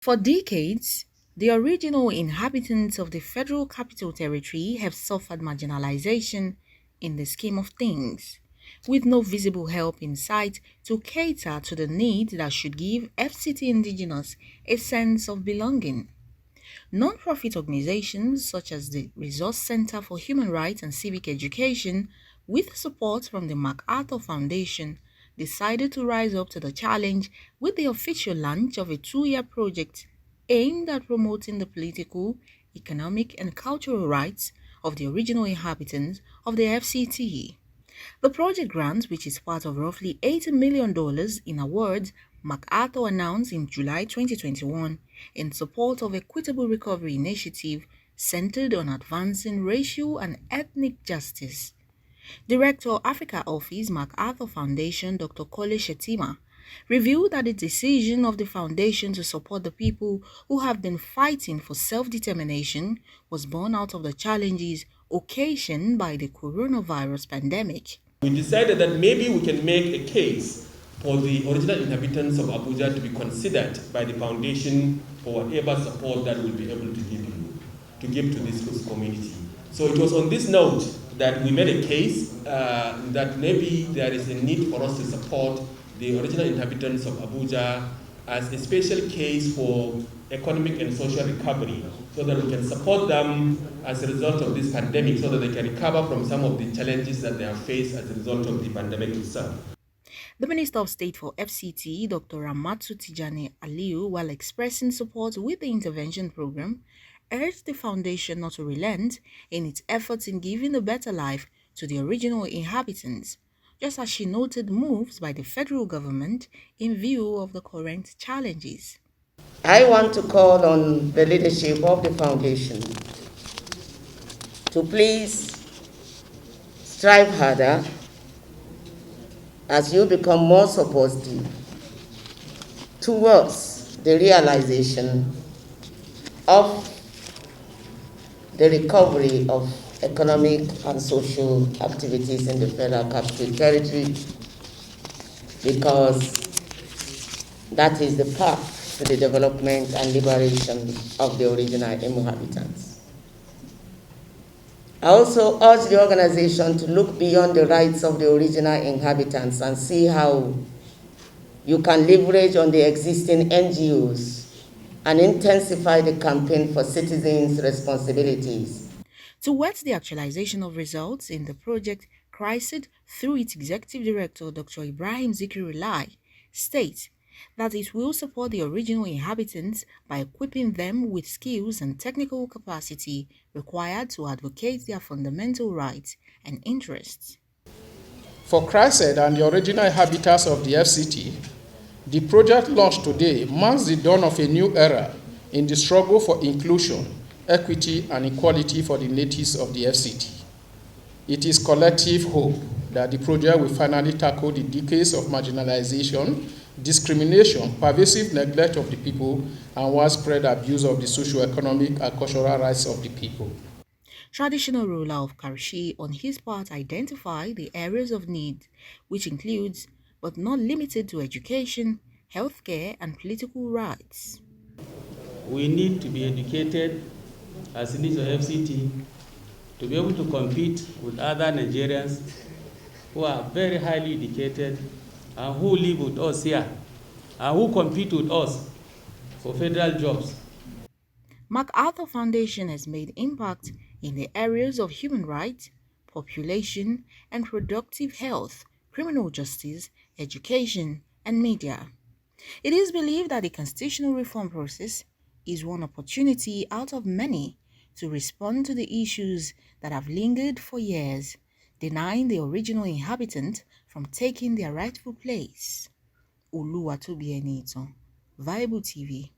For decades, the original inhabitants of the Federal Capital Territory have suffered marginalization in the scheme of things, with no visible help in sight to cater to the need that should give FCT indigenous a sense of belonging. Non-profit organizations such as the Resource Center for Human Rights and Civic Education, with support from the MacArthur Foundation, decided to rise up to the challenge with the official launch of a 2-year project aimed at promoting the political, economic, and cultural rights of the original inhabitants of the FCT. The project grant, which is part of roughly $80 million in awards MacArthur announced in July 2021 in support of Equitable Recovery Initiative centered on advancing racial and ethnic justice. Director Africa Office MacArthur Foundation Dr. Kole Shetima revealed that the decision of the foundation to support the people who have been fighting for self-determination was born out of the challenges occasioned by the coronavirus pandemic. We decided that maybe we can make a case for the original inhabitants of Abuja to be considered by the foundation for whatever support that we'll be able to give to this host community. So it was on this note that we made a case that maybe there is a need for us to support the original inhabitants of Abuja as a special case for economic and social recovery, so that we can support them as a result of this pandemic, so that they can recover from some of the challenges that they have faced as a result of the pandemic itself. The Minister of State for FCT, Dr. Ramatu Tijani Aliu, while expressing support with the intervention program, urged the foundation not to relent in its efforts in giving a better life to the original inhabitants, just as she noted moves by the federal government in view of the current challenges. I want to call on the leadership of the foundation to please strive harder as you become more supportive towards the realization of the recovery of economic and social activities in the Federal Capital Territory, because that is the path to the development and liberation of the original inhabitants. I also urge the organization to look beyond the rights of the original inhabitants and see how you can leverage on the existing NGOs and intensify the campaign for citizens' responsibilities. Towards the actualization of results in the project, CHRICED, through its executive director, Dr. Ibrahim Zikirulai, states that it will support the original inhabitants by equipping them with skills and technical capacity required to advocate their fundamental rights and interests. For CHRICED and the original inhabitants of the FCT, the project launched today marks the dawn of a new era in the struggle for inclusion, equity, and equality for the natives of the FCT. It is collective hope that the project will finally tackle the decades of marginalization, discrimination, pervasive neglect of the people, and widespread abuse of the socio-economic and cultural rights of the people. Traditional ruler of Karishi, on his part, identified the areas of need, which includes, but not limited to, education, healthcare, and political rights. We need to be educated as indigenous FCT to be able to compete with other Nigerians who are very highly educated and who live with us here and who compete with us for federal jobs. MacArthur Foundation has made impact in the areas of human rights, population and productive health, criminal justice, education, and media. It is believed that the constitutional reform process is one opportunity out of many to respond to the issues that have lingered for years, denying the original inhabitant from taking their rightful place. Oluwatobienito, Viable TV.